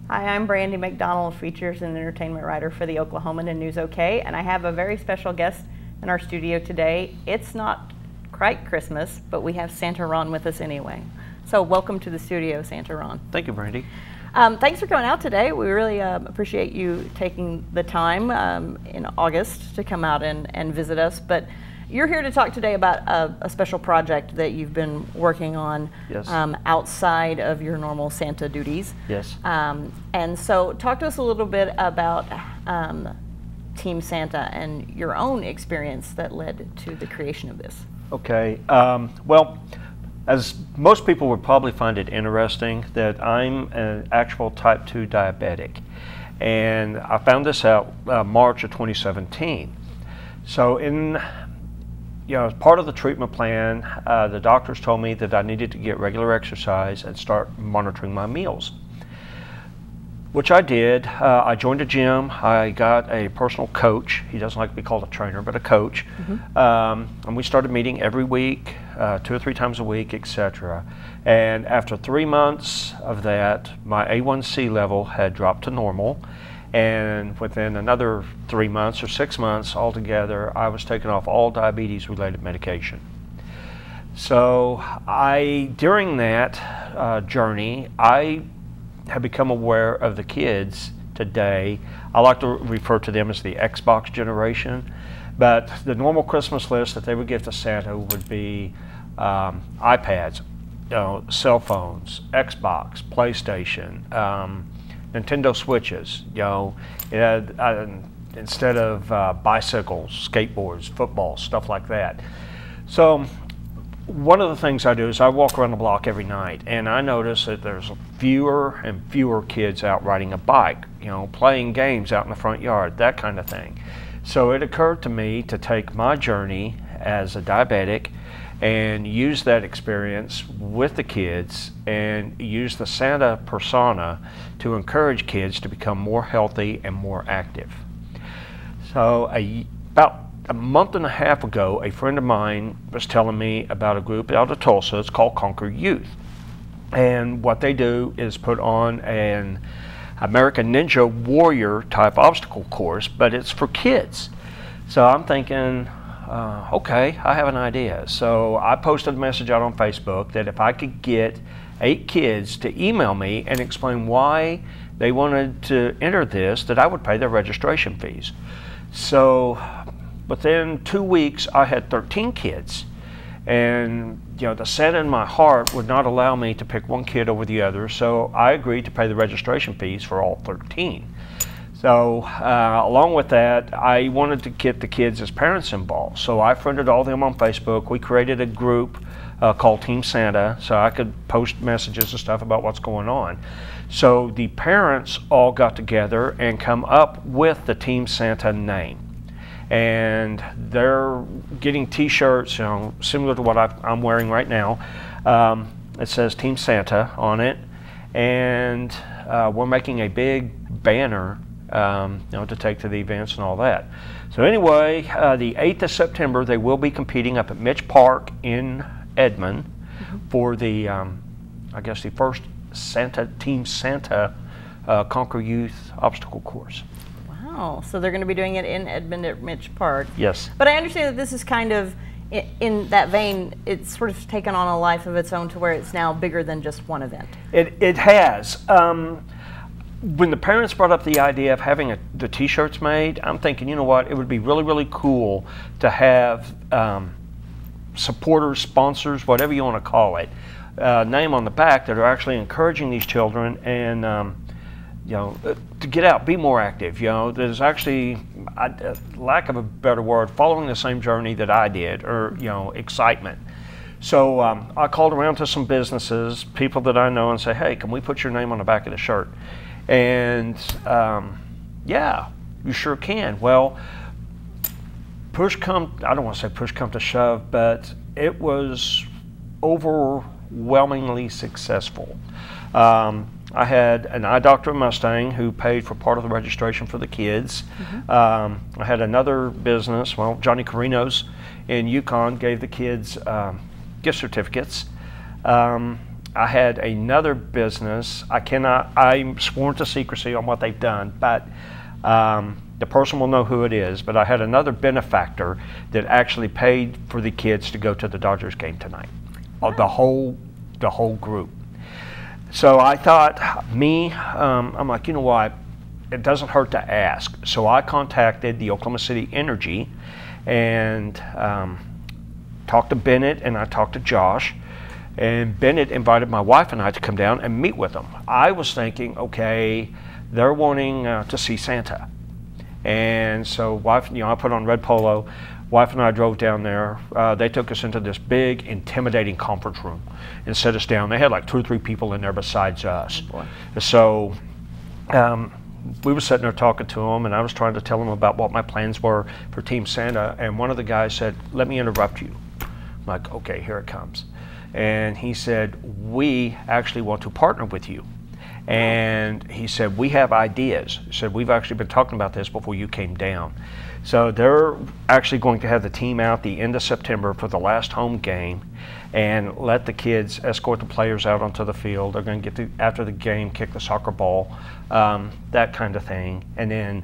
Hi, I'm Brandy McDonald, features and entertainment writer for the Oklahoman and News OK, and I have a very special guest in our studio today. It's not quite Christmas, but we have Santa Ron with us anyway. So welcome to the studio, Santa Ron. Thank you, Brandy. Thanks for coming out today. We really appreciate you taking the time in August to come out and visit us. But you're here to talk today about a special project that you've been working on. Yes. Outside of your normal Santa duties. Yes. And so talk to us a little bit about Team Santa and your own experience that led to the creation of this. Okay. Well, as most people would probably find it interesting that I'm an actual type 2 diabetic. And I found this out March of 2017. So as part of the treatment plan, the doctors told me that I needed to get regular exercise and start monitoring my meals, which I did. I joined a gym. I got a personal coach. He doesn't like to be called a trainer, but a coach. Mm-hmm. And we started meeting every week, 2 or 3 times a week, etc. And after 3 months of that, my A1C level had dropped to normal. And within another 3 months or 6 months altogether, I was taking off all diabetes-related medication. So during that journey, I have become aware of the kids today. I like to refer to them as the Xbox generation. But the normal Christmas list that they would give to Santa would be iPads, cell phones, Xbox, PlayStation, Nintendo Switches, instead of bicycles, skateboards, football, stuff like that. So one of the things I do is I walk around the block every night, and I notice that there's fewer and fewer kids out riding a bike, playing games out in the front yard, that kind of thing. So it occurred to me to take my journey as a diabetic and use that experience with the kids and use the Santa persona to encourage kids to become more healthy and more active. So about a month and a half ago, a friend of mine was telling me about a group out of Tulsa. It's called Conquer Youth. And what they do is put on an American Ninja Warrior type obstacle course, but it's for kids. So I'm thinking, okay, I have an idea. So I posted a message out on Facebook that if I could get 8 kids to email me and explain why they wanted to enter this, that I would pay their registration fees. So within 2 weeks, I had 13 kids. And the Santa in my heart would not allow me to pick one kid over the other, so I agreed to pay the registration fees for all 13. So along with that, I wanted to get the kids as parents involved. So I friended all of them on Facebook. We created a group called Team Santa, so I could post messages and stuff about what's going on. So the parents all got together and come up with the Team Santa name. And they're getting t-shirts, similar to what I'm wearing right now. It says Team Santa on it. And we're making a big banner to take to the events and all that. So anyway, the 8th of September, they will be competing up at Mitch Park in Edmond for the, I guess, the first Team Santa Conquer Youth obstacle course. Wow, so they're going to be doing it in Edmond at Mitch Park. Yes. But I understand that this is kind of, in that vein, it's sort of taken on a life of its own to where it's now bigger than just one event. It has. When the parents brought up the idea of having the t-shirts made, I'm thinking, you know what, it would be really, really cool to have supporters, sponsors, whatever you want to call it, name on the back that are actually encouraging these children and to get out, be more active. There's actually, lack of a better word, following the same journey that I did, or excitement. So I called around to some businesses, people that I know, and say, hey, can we put your name on the back of the shirt? And yeah, you sure can. Well, I don't want to say push come to shove, but it was overwhelmingly successful. I had an eye doctor at Mustang who paid for part of the registration for the kids. I had another business, Johnny Carino's in Yukon gave the kids gift certificates. I had another business. I'm sworn to secrecy on what they've done, but the person will know who it is. But I had another benefactor that actually paid for the kids to go to the Dodgers game tonight. Wow. The whole group. So I thought, I'm like, you know what? It doesn't hurt to ask. So I contacted the Oklahoma City Energy and talked to Bennett, and I talked to Josh. And Bennett invited my wife and I to come down and meet with them. I was thinking, okay, they're wanting to see Santa. And so wife, I put on red polo. Wife and I drove down there. They took us into this big, intimidating conference room and set us down. They had like 2 or 3 people in there besides us. Oh boy. So we were sitting there talking to them, and I was trying to tell them about what my plans were for Team Santa. And one of the guys said, "Let me interrupt you." I'm like, okay, here it comes. And he said, "We actually want to partner with you." And he said, "We have ideas." He said, "We've actually been talking about this before you came down." So they're actually going to have the team out the end of September for the last home game and let the kids escort the players out onto the field. They're going to get after the game, kick the soccer ball, that kind of thing. And then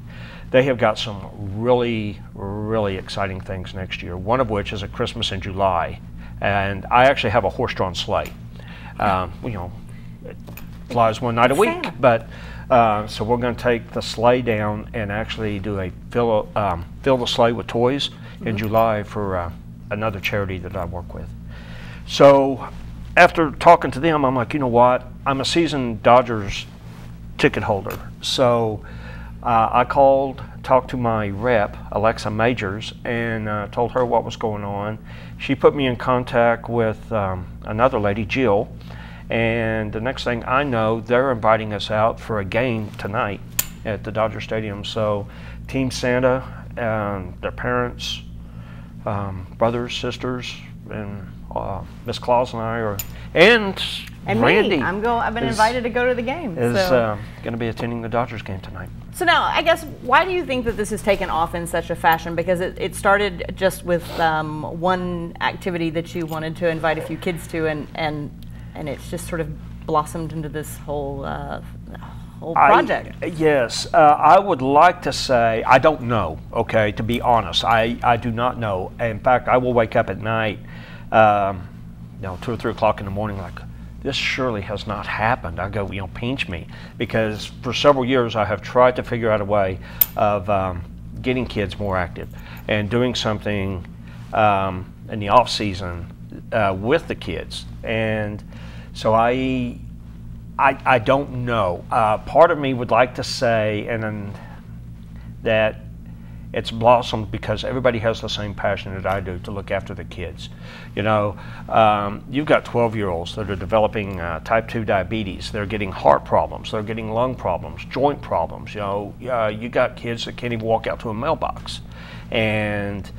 they have got some really, really exciting things next year, one of which is a Christmas in July. And I actually have a horse-drawn sleigh. It flies one night a week, but so we're going to take the sleigh down and actually do a fill the sleigh with toys in July for another charity that I work with. So after talking to them, I'm like, you know what? I'm a seasoned Dodgers ticket holder. So I talked to my rep, Alexa Majors, and told her what was going on. She put me in contact with another lady, Jill, and the next thing I know, they're inviting us out for a game tonight at the Dodger Stadium. So Team Santa and their parents, brothers, sisters, and Miss Claus and I are, and Randy. Me. I've been invited to go to the game. Is going to be attending the Dodgers game tonight. So now, I guess, why do you think that this has taken off in such a fashion? Because it started just with one activity that you wanted to invite a few kids to, and it's just sort of blossomed into this whole project. Yes, I would like to say, I don't know, okay, to be honest. I do not know. In fact, I will wake up at night, 2 or 3 o'clock in the morning, like, this surely has not happened. I go, pinch me. Because for several years, I have tried to figure out a way of getting kids more active and doing something in the off season with the kids. And so I don't know. Part of me would like to say that it's blossomed because everybody has the same passion that I do to look after the kids. You've got 12-year-olds that are developing type 2 diabetes. They're getting heart problems. They're getting lung problems, joint problems. You got kids that can't even walk out to a mailbox. And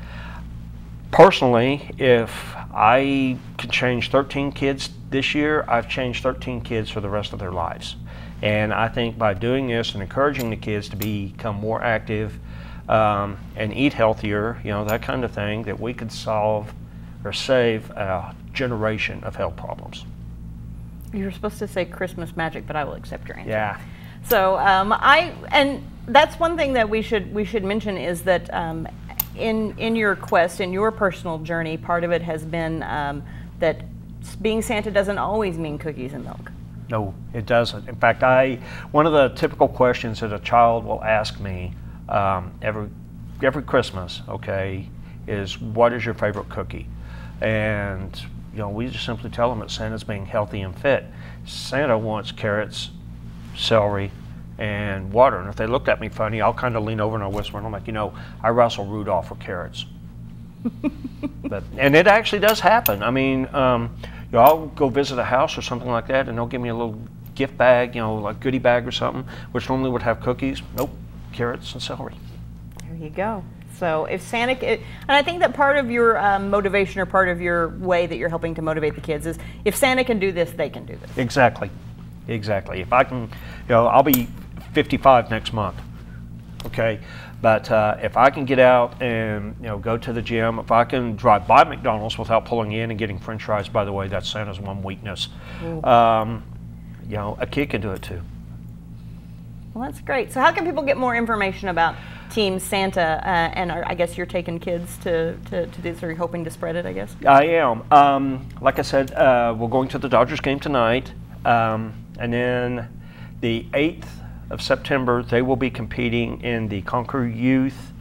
personally, if I could change 13 kids this year, I've changed 13 kids for the rest of their lives. And I think by doing this and encouraging the kids to become more active and eat healthier, that kind of thing, that we could solve or save a generation of health problems. You were supposed to say Christmas magic, but I will accept your answer. Yeah. So and that's one thing that we should mention is that in your quest, in your personal journey, part of it has been that being Santa doesn't always mean cookies and milk. No, it doesn't. In fact, one of the typical questions that a child will ask me every Christmas, okay, is what is your favorite cookie? And we just simply tell them that Santa's being healthy and fit. Santa wants carrots, celery, and water. And if they looked at me funny, I'll kind of lean over and I'll whisper, and I'm like, I wrestle Rudolph for carrots. And it actually does happen. I mean, I'll go visit a house or something like that, and they'll give me a little gift bag, like goodie bag or something, which normally would have cookies. Nope, carrots and celery. There you go. So if Santa, and I think that part of your motivation or part of your way that you're helping to motivate the kids is if Santa can do this, they can do this. Exactly. If I can, I'll be 55 next month. Okay, But if I can get out and go to the gym, if I can drive by McDonald's without pulling in and getting French fries, by the way, that's Santa's one weakness. A kid can do it too. Well, that's great. So how can people get more information about Team Santa? And I guess you're taking kids to this, or you're hoping to spread it, I guess? I am. Like I said, we're going to the Dodgers game tonight. And then the 8th of September, they will be competing in the Conquer Youth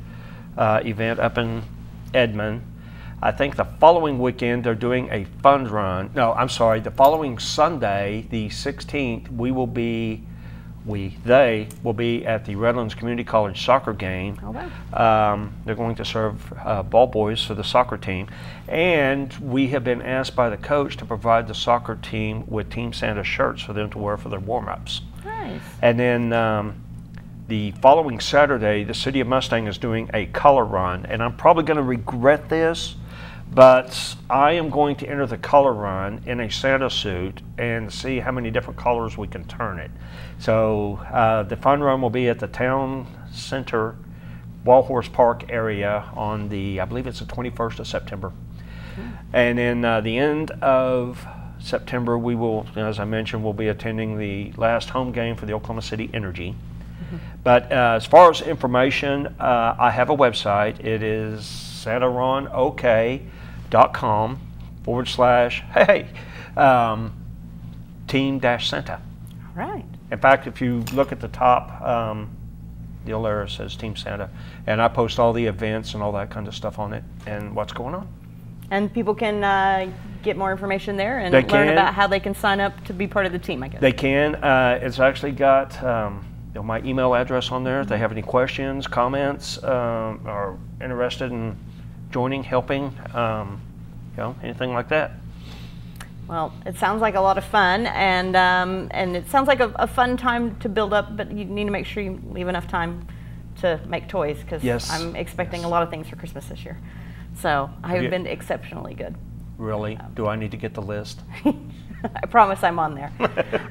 event up in Edmond. I think the following weekend they're doing a fund run. No, I'm sorry. The following Sunday, the 16th, they will be at the Redlands Community College soccer game. Oh, wow. They're going to serve ball boys for the soccer team. And we have been asked by the coach to provide the soccer team with Team Santa shirts for them to wear for their warm-ups. Nice. And then the following Saturday, the City of Mustang is doing a color run. And I'm probably going to regret this, but I am going to enter the color run in a Santa suit and see how many different colors we can turn it. So the fun run will be at the Town Center Wallhorse Park area on I believe it's the 21st of September. And then the end of September, we will, as I mentioned, we'll be attending the last home game for the Oklahoma City Energy. But as far as information, I have a website. It is santaronok.com/hey team-Santa. All right. In fact, if you look at the top, the old arrow says Team Santa, and I post all the events and all that kind of stuff on it and what's going on. And people can get more information there and They learn can. about how they can sign up to be part of the team, I guess. They can. It's actually got my email address on there. If they have any questions, comments, or interested in joining, helping, anything like that. Well, it sounds like a lot of fun, and it sounds like a fun time to build up, but you need to make sure you leave enough time to make toys, because I'm expecting a lot of things for Christmas this year. So I have been exceptionally good. Really? Do I need to get the list? I promise I'm on there.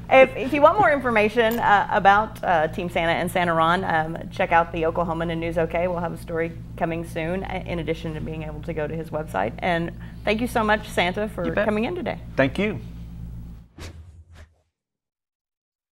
If you want more information about Team Santa and Santa Ron, check out the Oklahoman and News OK. We'll have a story coming soon, in addition to being able to go to his website. And thank you so much, Santa, for coming in today. Thank you.